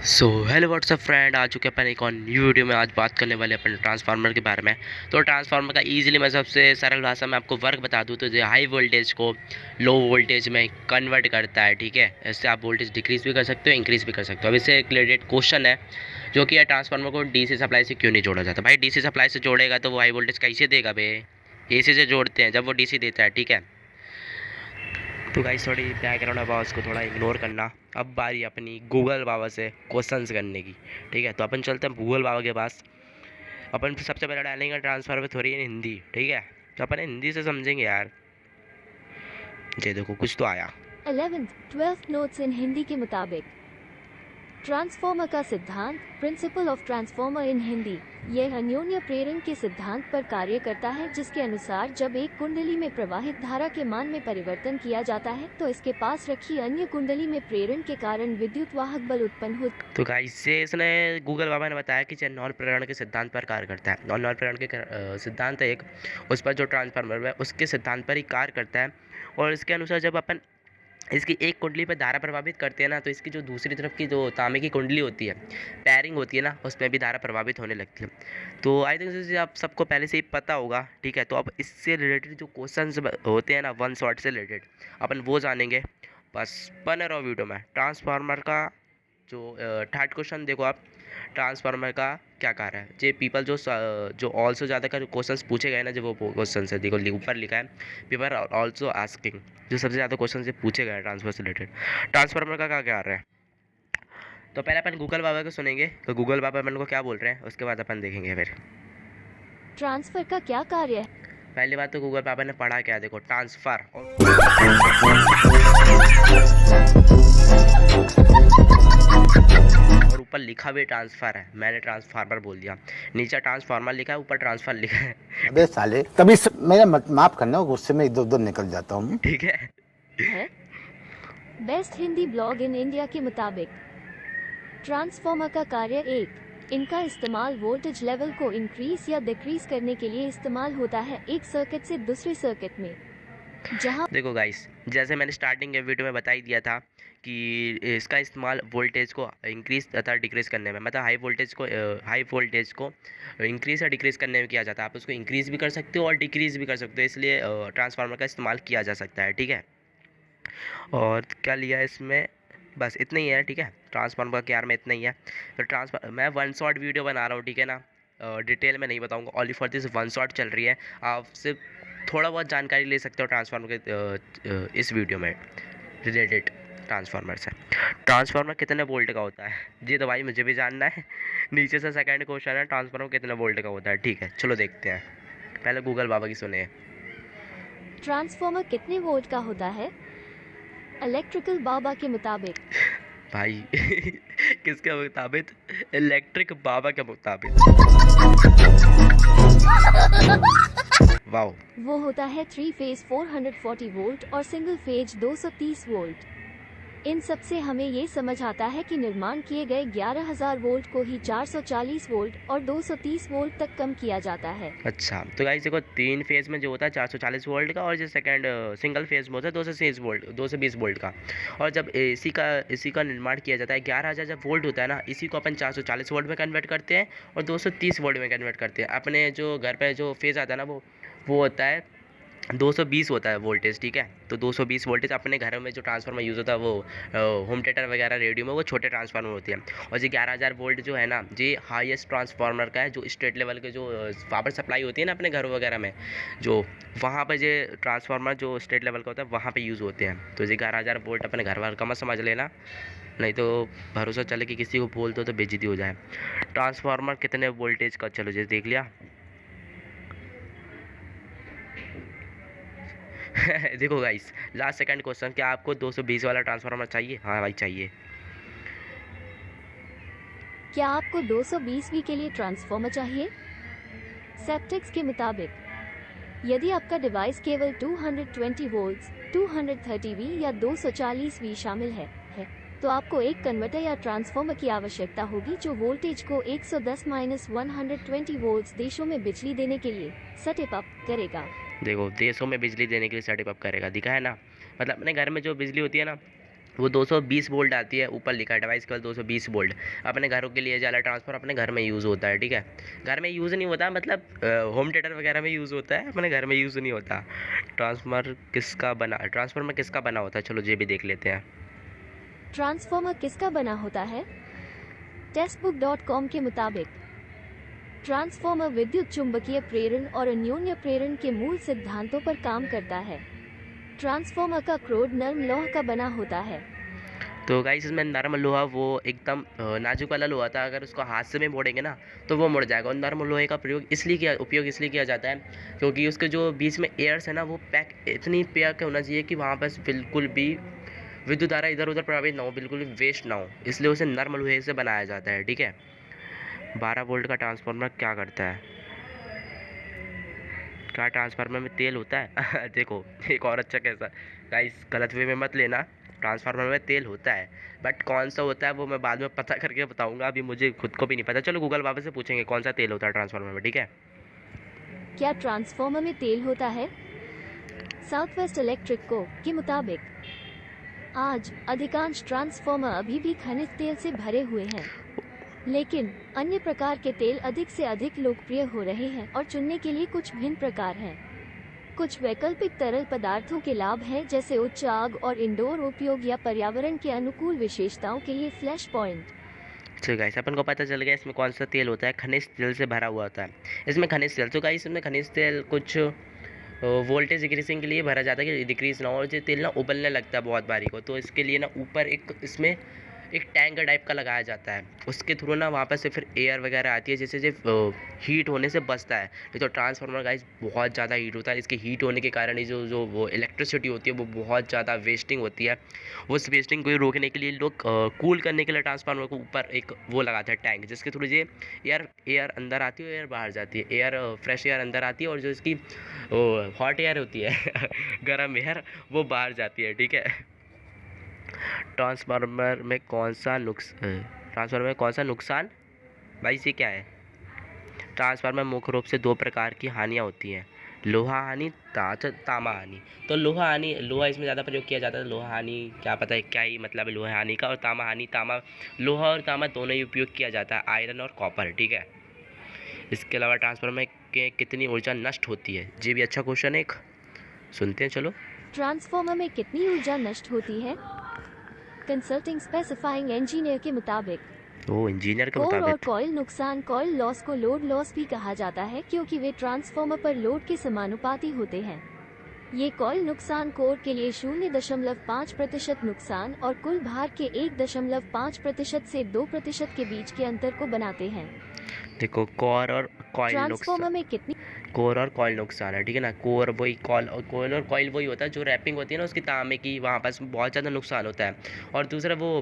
So hello what's up friend, आ चुके अपन एक और न्यू वीडियो में। आज बात करने वाले अपन ट्रांसफार्मर के बारे में। तो ट्रांसफार्मर का इजीली मैं सबसे सरल भाषा में आपको वर्क बता दूं तो जो हाई वोल्टेज को लो वोल्टेज में कन्वर्ट करता है। ठीक है, इससे आप वोल्टेज डिक्रीज भी कर सकते हो, इंक्रीज भी कर सकते हो। अब इससे एक रिलेटेड क्वेश्चन है जो कि ट्रांसफार्मर को डीसी सप्लाई से क्यों नहीं जोड़ा जाता। भाई डीसी सप्लाई से जोड़ेगा तो वो हाई वोल्टेज कैसे देगा बे? एसी से जोड़ते हैं जब वो डीसी देता है। ठीक है, तो गाइस थोड़ी बैकग्राउंड आवाज़ को थोड़ा इग्नोर करना। अब बारी अपनी गूगल बाबा से क्वेश्चंस करने की। ठीक है, तो अपन चलते हैं गूगल बाबा के पास। अपन सबसे पहले डालेंगे ट्रांसफर पे थोड़ी हिंदी। ठीक है, तो अपन हिंदी से समझेंगे यार। ये देखो कुछ तो आया। 11th 12th नोट्स इन हिंदी के मुताबिक ट्रांसफॉर्मर का सिद्धांत, प्रिंसिपल ऑफ ट्रांसफॉर्मर इन हिंदी, यह अन्योन्य प्रेरण के सिद्धांत पर कार्य करता है, जिसके अनुसार जब एक कुंडली में प्रवाहित धारा के मान में परिवर्तन किया जाता है तो इसके पास रखी अन्य कुंडली में प्रेरण के कारण विद्युत वाहक बल उत्पन्न होता। तो गाइस से इसने गूगल बाबा ने बताया कि नॉन प्रेरण के सिद्धांत पर कार्य करता है। नॉन प्रेरण के सिद्धांत एक उस पर जो ट्रांसफार्मर है उसके सिद्धांत पर ही कार्य करता है। और इसके अनुसार जब अपन इसकी एक कुंडली पर धारा प्रभावित करते हैं ना, तो इसकी जो दूसरी तरफ की जो तांबे की कुंडली होती है, पैरिंग होती है ना, उसमें भी धारा प्रभावित होने लगती है। तो आई थिंक आप सबको पहले से ही पता होगा। ठीक है, तो अब इससे रिलेटेड जो क्वेश्चंस होते हैं ना वन शॉट से रिलेटेड, अपन वो जानेंगे। बस बने रहो वीडियो में। ट्रांसफार्मर का जो थर्ड क्वेश्चन देखो आप, ट्रांसफार्मर का क्या कार्य है। जे पीपल जो ऑल्सो ज़्यादा का क्वेश्चंस पूछे गए ना, जो वो क्वेश्चन है देखो ऊपर लिखा है, पीपल ऑल्सो आस्किंग। जो सबसे ज़्यादा क्वेश्चन से पूछे गए ट्रांसफर से रिलेटेड, ट्रांसफार्मर का क्या कार्य है। तो पहले अपन गूगल बाबा को सुनेंगे, तो गूगल बाबा अपन को क्या बोल रहे हैं उसके बाद अपन देखेंगे फिर। ट्रांसफर का क्या कार्य है? पहली बात तो गूगल बाबा ने पढ़ा क्या, देखो ट्रांसफर और ऊपर लिखा भी ट्रांसफर है। मैंने ट्रांसफार्मर बोल दिया, नीचे ट्रांसफार्मर लिखा है, ऊपर ट्रांसफर लिखा है। अबे साले कभी मेरा माफ करना, गुस्से में इधर उधर निकल जाता हूँ। ठीक है, best Hindi blog in India के मुताबिक ट्रांसफॉर्मर का कार्य एक, इनका इस्तेमाल वोल्टेज लेवल को इंक्रीज या डिक्रीज करने के लिए इस्तेमाल होता है एक सर्किट से दूसरे सर्किट में। जहां देखो गाइस, जैसे मैंने स्टार्टिंग के वीडियो में बता ही दिया था कि इसका इस्तेमाल वोल्टेज को इंक्रीज तथा डिक्रीज करने में, मतलब हाई वोल्टेज को इंक्रीज या डिक्रीज करने में किया जाता है। आप उसको इंक्रीज भी कर सकते हो और डिक्रीज भी कर सकते हो, इसलिए ट्रांसफार्मर का इस्तेमाल किया जा सकता है। ठीक है, और क्या लिया इसमें, बस इतना ही है। ठीक है, ट्रांसफार्मर का क्या में इतना ही है। तो ट्रांसफार्मर मैं वन शॉट वीडियो बना रहा हूँ, ठीक है ना, डिटेल में नहीं बताऊँगा, only for this one shot चल रही है। आप सिर्फ थोड़ा बहुत जानकारी ले सकते हो ट्रांसफार्मर के इस वीडियो में रिलेटेड ट्रांसफार्मर से। ट्रांसफार्मर कितने वोल्ट का होता है, जी तो भाई मुझे भी जानना है। नीचे से सेकंड क्वेश्चन है, ट्रांसफार्मर कितने वोल्ट का होता है। ठीक है, चलो देखते हैं, पहले गूगल बाबा की सुने। ट्रांसफॉर्मर कितने वोल्ट का होता है? इलेक्ट्रिकल बाबा के मुताबिक भाई किसके मुताबिक? इलेक्ट्रिक बाबा के मुताबिक। वाओ, वो होता है 3 फेज 440 वोल्ट और सिंगल फेज 230 वोल्ट। इन सब से हमें ये समझ आता है कि निर्माण किए गए 11,000 वोल्ट को ही 440 वोल्ट और 230 वोल्ट तक कम किया जाता है। अच्छा, तो गाइस देखो, तीन फेज में जो होता है 440 वोल्ट का, और जो सेकंड सिंगल फेज में होता है 220 वोल्ट का। और जब इसी का निर्माण किया जाता है 11,000 जब वोल्ट होता है ना, इसी को अपन 440 वोल्ट में कन्वर्ट करते हैं और 230 वोल्ट में कन्वर्ट करते हैं। अपने जो घर पे जो फेज आता है ना, वो होता है 220 होता है वोल्टेज। ठीक है, तो 220 वोल्टेज अपने घरों में जो ट्रांसफार्मर यूज़ होता है वो होम थिएटर वगैरह रेडियो में वो छोटे ट्रांसफार्मर होती है। और जी 11,000 वोल्ट जो है ना, जी हाईएस्ट ट्रांसफार्मर का है, जो स्टेट लेवल के जो पावर सप्लाई होती है ना अपने घरों वगैरह में, जो वहाँ पर जो ट्रांसफार्मर जो स्टेट लेवल का होता है वहाँ पर यूज़ होते हैं। तो जी 11,000 वोल्ट अपने घर वाले का मत समझ लेना, नहीं तो भरोसा चले कि किसी को बोल दो तो बेइज्जती हो जाए। ट्रांसफार्मर कितने वोल्टेज का, चलो जी देख लिया। देखो गाइस, लास्ट सेकंड क्वेश्चन, क्या आपको 220 वाला ट्रांसफार्मर चाहिए? हाँ भाई चाहिए। क्या आपको 220V के लिए ट्रांसफॉर्मर चाहिए? सेप्टेक्स के मुताबिक यदि आपका डिवाइस केवल 220 वोल्ट्स, 230V या 240V शामिल है, तो आपको एक कन्वर्टर या ट्रांसफार्मर की आवश्यकता होगी जो वोल्टेज को 110-120 वोल्ट्स देशों में बिजली देने के लिए सेटअप अप करेगा। देखो, देशों में बिजली देने के लिए सेटअप अप करेगा, दिखा है ना, मतलब अपने घर में जो बिजली होती है ना वो 220 वोल्ट आती है, ऊपर लिखा है डिवाइस केवल 220 वोल्ट। अपने घरों के लिए ज़्यादा ट्रांसफार्मर अपने घर में यूज़ होता है, ठीक है। घर में यूज़ नहीं होता मतलब होम थिएटर वगैरह में यूज़ होता है, अपने घर में यूज़ नहीं होता। ट्रांसफार्मर किसका बना होता है, चलो ये भी देख लेते हैं। ट्रांसफॉर्मर किसका बना होता है? टेक्स्टबुक.com के मुताबिक ट्रांसफॉर्मर विद्युत चुंबकीय प्रेरण और अन्योन्य प्रेरण के मूल सिद्धांतों पर काम करता है। ट्रांसफॉर्मर का क्रोड नर्म लौह का बना होता है। तो गाइस इसमें नरम लोहा वो एकदम नाजुक वाला लोहा था, अगर उसको हाथ से में मोड़ेंगे ना तो वो मुड़ जाएगा। और नरम लोहे का उपयोग इसलिए किया जाता है क्योंकि उसके जो बीच में एयर्स है ना वो इतनी पैक होना चाहिए कि वहाँ पर बिल्कुल भी विद्युत धारा इधर उधर प्रभावित ना हो, बिल्कुल भी वेस्ट ना हो, इसलिए उसे नरम लोहे से बनाया जाता है, ठीक है। 12 वोल्ट का ट्रांसफार्मर क्या करता है? क्या ट्रांसफार्मर में तेल होता है? देखो एक और अच्छा कैसा, गाइस गलत वे में मत लेना, ट्रांसफार्मर में तेल होता है, बट कौन सा होता है वो मैं बाद में पता करके बताऊंगा, अभी मुझे खुद को भी नहीं पता। चलो गूगल बाबा से पूछेंगे कौन सा तेल होता है ट्रांसफार्मर में, ठीक है। क्या ट्रांसफॉर्मर में तेल होता है? साउथ वेस्ट इलेक्ट्रिक को के मुताबिक आज अधिकांश ट्रांसफॉर्मर अभी भी खनिज तेल से भरे हुए हैं, लेकिन अन्य प्रकार के तेल अधिक से अधिक लोकप्रिय हो रहे हैं और चुनने के लिए कुछ भिन्न प्रकार हैं। कुछ वैकल्पिक तरल पदार्थों के लाभ हैं, जैसे उच्च आग और इंडोर उपयोग या पर्यावरण के अनुकूल विशेषताओं के लिए फ्लैश पॉइंट। तो गाइस अपन को पता चल गया इसमें कौन सा तेल होता है, खनिज तेल से भरा हुआ होता है इसमें खनिज तेल। तो गाइस इसमें खनिज तेल कुछ वोल्टेज डिक्रीजिंग के लिए भरा जाता है कि डिक्रीज ना हो, और ये तेल ना उबलने लगता है बहुत बारी को, तो इसके लिए ना ऊपर इसमें एक टैंक टाइप का लगाया जाता है, उसके थ्रू ना वहाँ पर से फिर एयर वगैरह आती है, जिससे हीट होने से बचता है। नहीं तो ट्रांसफार्मर गाइस बहुत ज़्यादा हीट होता है, इसके हीट होने के कारण ही जो वो इलेक्ट्रिसिटी होती है वो बहुत ज़्यादा वेस्टिंग होती है। उस वेस्टिंग को रोकने के लिए लोग कूल करने के लिए ट्रांसफार्मर को ऊपर एक वो लगाते हैं टैंक, जिसके थ्रू ये एयर अंदर आती है, एयर बाहर जाती है, फ्रेश एयर अंदर आती है, और जो इसकी हॉट एयर होती है गर्म एयर वो बाहर जाती है, ठीक है। ट्रांसफार्मर में कौन सा नुकसान भाई ये क्या है? ट्रांसफार्मर में मुख्य रूप से 2 प्रकार की हानियाँ होती हैं, लोहा हानि, तामा हानि। तो लोहा इसमें ज़्यादा प्रयोग किया जाता है। लोहा हानि क्या पता है क्या ही मतलब है लोहा हानि का, और तामा हानि, लोहा और तामा दोनों ही उपयोग किया जाता है, आयरन और कॉपर, ठीक है। इसके अलावा ट्रांसफार्मर में कितनी ऊर्जा नष्ट होती है, ये भी अच्छा क्वेश्चन है, एक सुनते हैं चलो। ट्रांसफॉर्मर में कितनी ऊर्जा नष्ट होती है? कंसल्टिंग स्पेसिफाइंग इंजीनियर के मुताबिक इंजीनियर के कोर और मुताबिक कॉइल नुकसान, कॉइल लॉस को लोड लॉस भी कहा जाता है, क्योंकि वे ट्रांसफॉर्मर पर लोड के समानुपाती होते हैं। ये कॉइल नुकसान कोर के लिए 0.5% नुकसान और कुल भार के 1.5% से 2% के बीच के अंतर को बनाते हैं। देखो कोर और कॉइल ट्रांसफॉर्मर में कितनी कोर और कॉइल नुकसान है, ठीक है ना। कोर वही कोल और कॉइल वही होता है जो रैपिंग होती है ना उसकी तांबे की, वहाँ पर बहुत ज़्यादा नुकसान होता है। और दूसरा वो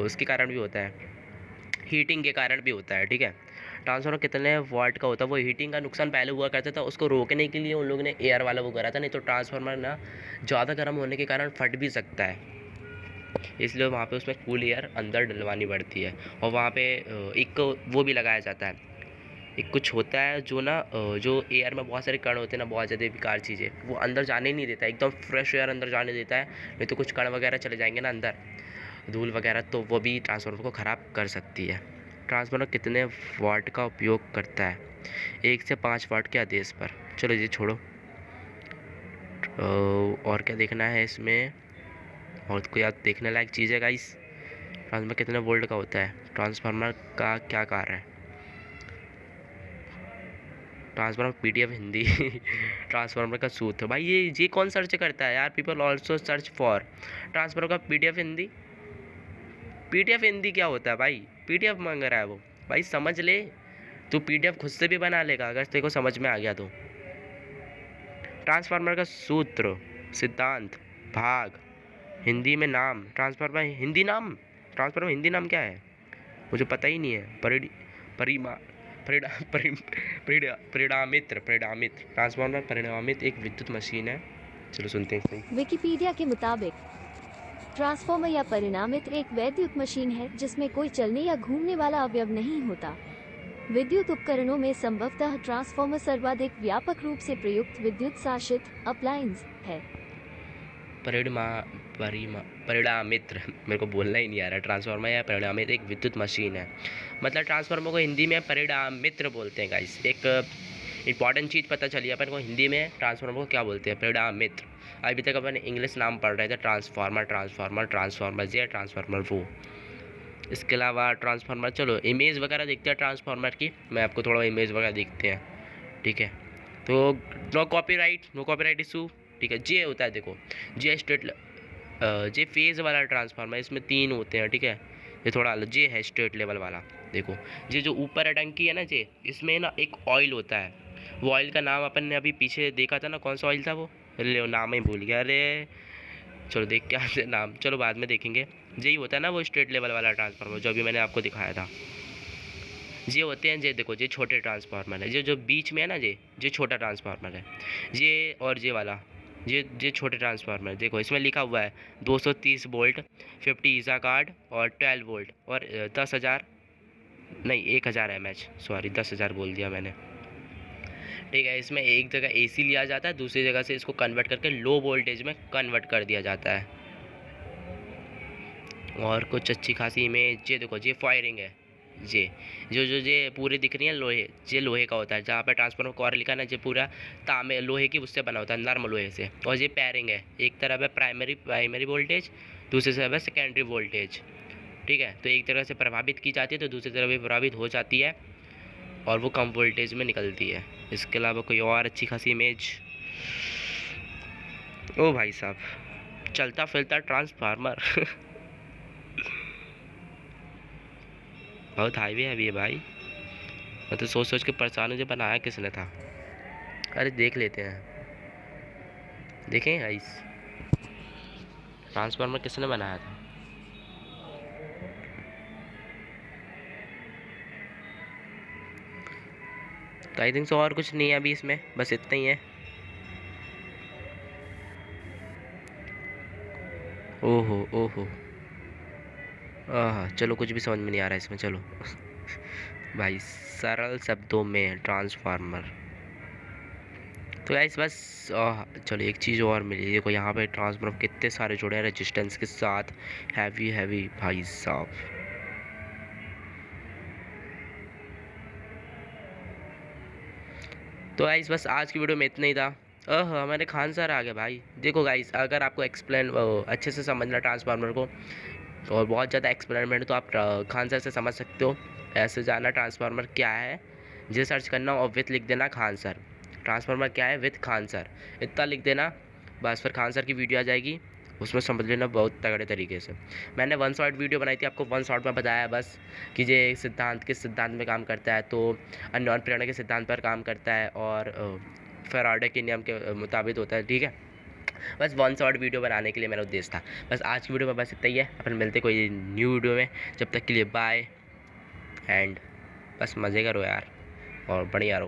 उसके कारण भी होता है, हीटिंग के कारण भी होता है, ठीक है। ट्रांसफार्मर कितने वाट का होता है, वो हीटिंग का नुकसान पहले हुआ करता था, उसको रोकने के लिए उन लोगों ने एयर वाला वो करा था, नहीं तो ट्रांसफार्मर ना ज़्यादा गर्म होने के कारण फट भी सकता है, इसलिए वहाँ पे उसमें कूल एयर अंदर डलवानी पड़ती है। और वहाँ पे एक वो भी लगाया जाता है, एक कुछ होता है जो ना जो एयर में बहुत सारे कण होते हैं ना, बहुत ज़्यादा बेकार चीज़ें, वो अंदर जाने नहीं देता, एकदम फ्रेश एयर अंदर जाने देता है, नहीं तो कुछ कण वगैरह चले जाएंगे ना अंदर, धूल वगैरह, तो वो भी ट्रांसफार्मर को ख़राब कर सकती है। ट्रांसफार्मर कितने वाट का उपयोग करता है? 1 से 5 वाट के आदेश पर। चलो ये छोड़ो, और क्या देखना है इसमें, और कोई आप देखने लायक चीज़ है गाइस? ट्रांसफार्मर कितने वोल्ट का होता है? ट्रांसफार्मर का क्या कार्य है? ट्रांसफार्मर PDF हिंदी ट्रांसफार्मर का सूत्र, भाई ये कौन सर्च करता है यार? People also search for transformer का PDF हिंदी क्या होता है भाई? PDF मांग रहा है वो, भाई समझ ले, तू PDF खुद से भी बना लेगा अगर तेरे को समझ में आ गया तो। ट्रांसफार्मर का सूत्र, सिद्धांत, भाग, हिंदी में नाम, ट्रांसफार्मर हिंदी नाम क्या है मुझे पता ही नहीं है। परिणामित ट्रांसफार्मर परिणामित एक विद्युत मशीन है। चलो सुनते हैं। विकिपीडिया के मुताबिक ट्रांसफॉर्मर या परिणामित एक वैद्युत मशीन है जिसमें कोई चलने या घूमने वाला अवयव नहीं होता। विद्युत उपकरणों में संभवतः ट्रांसफॉर्मर सर्वाधिक व्यापक रूप से प्रयुक्त विद्युत शासित अप्लायंस है। परिणामित्र मेरे को बोलना ही नहीं आ रहा। ट्रांसफार्मर या परिणामित्र एक विद्युत मशीन है, मतलब ट्रांसफार्मर को हिंदी में परिणामित्र बोलते हैं गाइस। एक इंपॉर्टेंट चीज़ पता चली अपन को, हिंदी में ट्रांसफार्मर को क्या बोलते हैं, परिणामित्र। अभी तक अपन इंग्लिश नाम पढ़ रहे थे, ट्रांसफार्मर ये ट्रांसफार्मर वो। इसके अलावा ट्रांसफार्मर, चलो इमेज वगैरह देखते हैं ट्रांसफार्मर की, मैं आपको थोड़ा इमेज वगैरह देखते हैं, ठीक है। तो नो कॉपीराइट इशू, ठीक है। जे होता है, देखो जे जे फेज़ वाला ट्रांसफार्मर, इसमें 3 होते हैं, ठीक है। ये थोड़ा जे है स्ट्रेट लेवल वाला। देखो ये जो ऊपर टंकी है ना जे, इसमें ना एक ऑयल होता है। वो ऑयल का नाम अपन ने अभी पीछे देखा था ना, कौन सा ऑयल था वो, ले नाम ही भूल गया। अरे चलो देख के आते नाम, चलो बाद में देखेंगे। यही होता है ना वो स्ट्रेट लेवल वाला ट्रांसफार्मर जो अभी मैंने आपको दिखाया था। ये होते हैं, ये देखो ये छोटे ट्रांसफार्मर है, जो बीच में है ना ये छोटा ट्रांसफार्मर है। ये और ये वाला ये छोटे ट्रांसफार्मर, देखो इसमें लिखा हुआ है 230 वोल्ट, 50 ईसा कार्ड और 12 वोल्ट और 10,000 नहीं 1,000 mAh, सॉरी 10,000 बोल दिया मैंने, ठीक है। इसमें एक जगह AC लिया जाता है, दूसरी जगह से इसको कन्वर्ट करके लो वोल्टेज में कन्वर्ट कर दिया जाता है। और कुछ अच्छी खासी इमेज, ये देखो ये फायरिंग है, ये पूरी दिख रही है लोहे, ये लोहे का होता है। जहाँ पे ट्रांसफार्मर कॉर लिखा है ना, ये पूरा तांबे लोहे की उससे बना होता है, नर्म लोहे से। और ये पैरिंग है, एक तरफ है प्राइमरी वोल्टेज, दूसरी तरफ है सेकेंडरी वोल्टेज, ठीक है। तो एक तरह से प्रभावित की जाती है तो दूसरी तरफ भी प्रभावित हो जाती है और वो कम वोल्टेज में निकलती है। इसके अलावा कोई और अच्छी खासी इमेज, ओ भाई साहब चलता फिरता ट्रांसफार्मर बहुत हाईवे है ये भाई, मैं तो सोच के परेशान हूँ, जो बनाया किसने था। अरे देख लेते हैं, देखें गाइस ट्रांसफार्मर किसने बनाया था। तो आई थिंक सो और कुछ नहीं है अभी इसमें, बस इतना ही है। ओहो चलो कुछ भी समझ में नहीं आ रहा है इसमें, चलो भाई सरल शब्दों में ट्रांसफार्मर। तो गाइस बस चलो एक चीज़ और मिली, देखो यहाँ पे ट्रांसफार्मर कितने सारे जुड़े हैं रेजिस्टेंस के साथ, हैवी भाई साहब। तो गाइस बस आज की वीडियो में इतना ही था। हमारे खान सर आ गए भाई। देखो गाइस अगर आपको एक्सप्लेन अच्छे से समझना ट्रांसफार्मर को और बहुत ज़्यादा एक्सपेरिमेंट, तो आप खान सर से समझ सकते हो। ऐसे जाना ट्रांसफार्मर क्या है, ये सर्च करना और विथ लिख देना खान सर, ट्रांसफार्मर क्या है विथ खान सर, इतना लिख देना बस, फिर खान सर की वीडियो आ जाएगी, उसमें समझ लेना बहुत तगड़े तरीके से। मैंने 1 शॉट वीडियो बनाई थी, आपको 1 शॉट में बताया बस कि ये सिद्धांत किस सिद्धांत में काम करता है, तो अन्योन्य प्रेरणा के सिद्धांत पर काम करता है और फैराडे के नियम के मुताबिक होता है, ठीक है। बस 1 शॉट वीडियो बनाने के लिए मेरा उद्देश्य था। बस आज की वीडियो में बस इतना ही है, अपन मिलते कोई न्यू वीडियो में, जब तक के लिए बाय एंड बस मज़े करो यार और बढ़िया रहो।